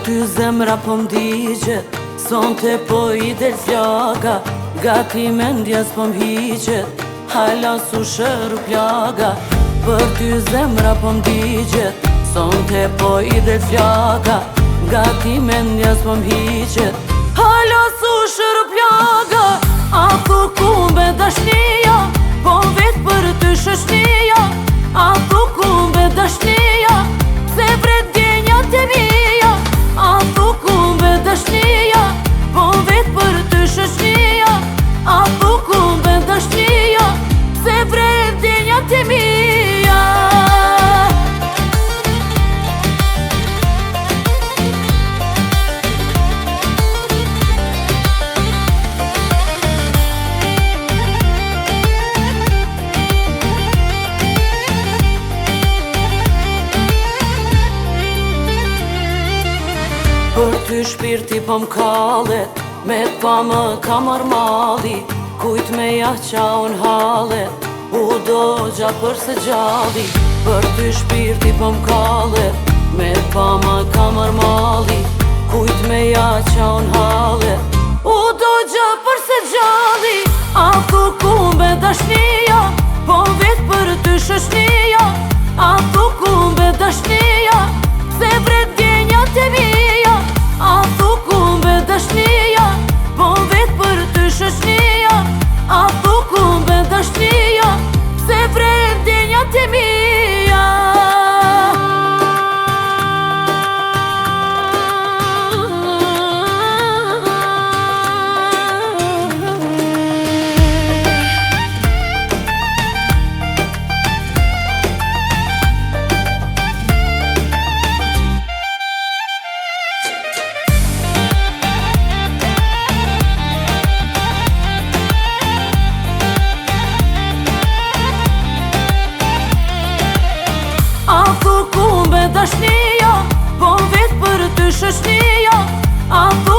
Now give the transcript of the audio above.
ty zemra po m'digjet, sonte po I del flaga, gati mendja s'po m'hiqet, hala su shëru plaga. Për ty zemra po m'digjet, sonte po I del flaga, gati mendja s'po m'hiqet, hala su shëru plaga. A thu kumbe dashnia, po vet për ty shëshnia. A thu kumbe dashnia, se vret djenjat e mija. A thu kumbe dashnia, po vet për ty shëshnia. A thu kumbe dashnia, se vret djenjat e mija. Për ty shpirti po m'kallet, me t'pa më ka marr malli. Kujt me ja qa unë hallet, u do gja për se gjalli. Për ty shpirti po m'kallet, me t'pa më ka marr malli. Kujt me ja qa unë hallet, u do gja për se gjalli. A thu kumbe dashnia, po vet për ty shëshnia. A thu kumbe dashnia, se vret djenjat e mija. A thu kumbe dashnia, po vet për ty shëshnia. A thu kumbe dashnia, se vret djenjat e mija. A thu kumbe dashnia, po vet për ty shëshnia. A thu